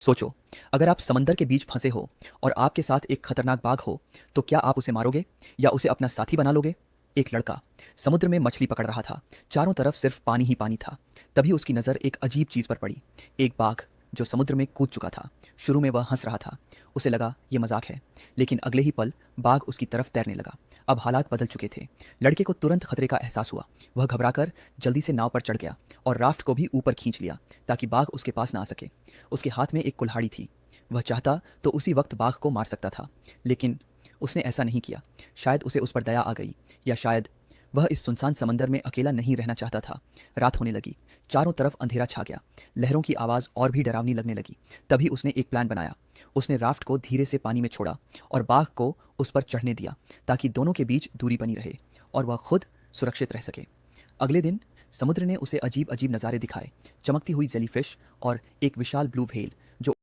सोचो, अगर आप समंदर के बीच फंसे हो और आपके साथ एक खतरनाक बाघ हो, तो क्या आप उसे मारोगे या उसे अपना साथी बना लोगे? एक लड़का समुद्र में मछली पकड़ रहा था। चारों तरफ सिर्फ पानी ही पानी था। तभी उसकी नज़र एक अजीब चीज़ पर पड़ी। एक बाघ जो समुद्र में कूद चुका था। शुरू में वह हंस रहा था। उसे लगा ये मजाक है, लेकिन अगले ही पल बाघ उसकी तरफ तैरने लगा। अब हालात बदल चुके थे। लड़के को तुरंत खतरे का एहसास हुआ। वह घबराकर जल्दी से नाव पर चढ़ गया और राफ्ट को भी ऊपर खींच लिया ताकि बाघ उसके पास ना आ सके। उसके हाथ में एक कुल्हाड़ी थी। वह चाहता तो उसी वक्त बाघ को मार सकता था, लेकिन उसने ऐसा नहीं किया। शायद उसे उस पर दया आ गई, या शायद वह इस सुनसान समंदर में अकेला नहीं रहना चाहता था। रात होने लगी। चारों तरफ अंधेरा छा गया। लहरों की आवाज़ और भी डरावनी लगने लगी। तभी उसने एक प्लान बनाया। उसने राफ्ट को धीरे से पानी में छोड़ा और बाघ को उस पर चढ़ने दिया ताकि दोनों के बीच दूरी बनी रहे और वह खुद सुरक्षित रह सके। अगले दिन समुद्र ने उसे अजीब अजीब नज़ारे दिखाए। चमकती हुई जेलीफिश और एक विशाल ब्लू व्हेल जो,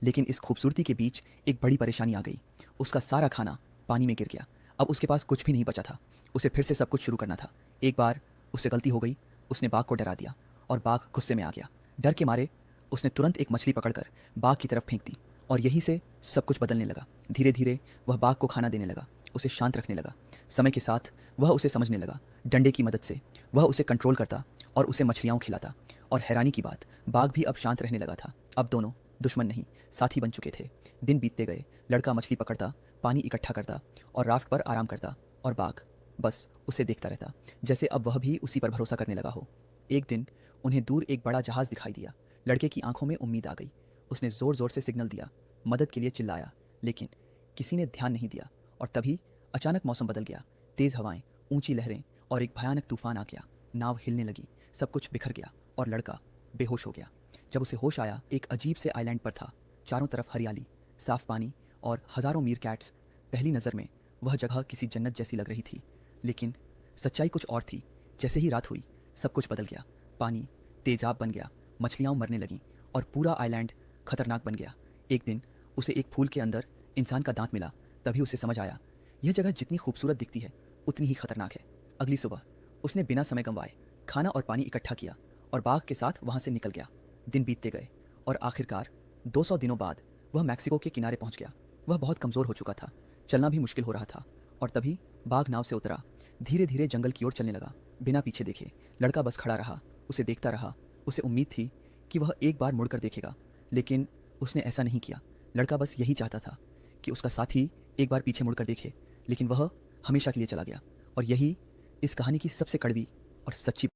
लेकिन इस खूबसूरती के बीच एक बड़ी परेशानी आ गई। उसका सारा खाना पानी में गिर गया। अब उसके पास कुछ भी नहीं बचा था। उसे फिर से सब कुछ शुरू करना था। एक बार उससे गलती हो गई। उसने बाघ को डरा दिया और बाघ गुस्से में आ गया। डर के मारे उसने तुरंत एक मछली पकड़कर बाघ की तरफ फेंक दी और यहीं से सब कुछ बदलने लगा। धीरे धीरे वह बाघ को खाना देने लगा, उसे शांत रखने लगा। समय के साथ वह उसे समझने लगा। डंडे की मदद से वह उसे कंट्रोल करता और उसे मछलियाँ खिलाता। और हैरानी की बात, बाघ भी अब शांत रहने लगा था। अब दोनों दुश्मन नहीं, साथी बन चुके थे। दिन बीतते गए। लड़का मछली पकड़ता, पानी इकट्ठा करता और राफ्ट पर आराम करता, और बाघ बस उसे देखता रहता, जैसे अब वह भी उसी पर भरोसा करने लगा हो। एक दिन उन्हें दूर एक बड़ा जहाज दिखाई दिया। लड़के की आंखों में उम्मीद आ गई। उसने जोर जोर से सिग्नल दिया, मदद के लिए चिल्लाया, लेकिन किसी ने ध्यान नहीं दिया। और तभी अचानक मौसम बदल गया। तेज हवाएं, ऊंची लहरें और एक भयानक तूफान आ गया। नाव हिलने लगी, सब कुछ बिखर गया और लड़का बेहोश हो गया। जब उसे होश आया, एक अजीब से आइलैंड पर था। चारों तरफ हरियाली, साफ पानी और हजारों मीर कैट्स। पहली नज़र में वह जगह किसी जन्नत जैसी लग रही थी, लेकिन सच्चाई कुछ और थी। जैसे ही रात हुई, सब कुछ बदल गया। पानी तेजाब बन गया, मछलियाँ मरने लगीं और पूरा आइलैंड खतरनाक बन गया। एक दिन उसे एक फूल के अंदर इंसान का दांत मिला। तभी उसे समझ आया, यह जगह जितनी खूबसूरत दिखती है उतनी ही खतरनाक है। अगली सुबह उसने बिना समय गंवाए खाना और पानी इकट्ठा किया और बाघ के साथ वहाँ से निकल गया। दिन बीतते गए और आखिरकार 200 दिनों बाद वह मैक्सिको के किनारे पहुँच गया। वह बहुत कमज़ोर हो चुका था, चलना भी मुश्किल हो रहा था। और तभी बाघ नाव से उतरा, धीरे धीरे जंगल की ओर चलने लगा, बिना पीछे देखे। लड़का बस खड़ा रहा, उसे देखता रहा। उसे उम्मीद थी कि वह एक बार मुड़कर देखेगा, लेकिन उसने ऐसा नहीं किया। लड़का बस यही चाहता था कि उसका साथी एक बार पीछे मुड़कर देखे, लेकिन वह हमेशा के लिए चला गया। और यही इस कहानी की सबसे कड़वी और सच्ची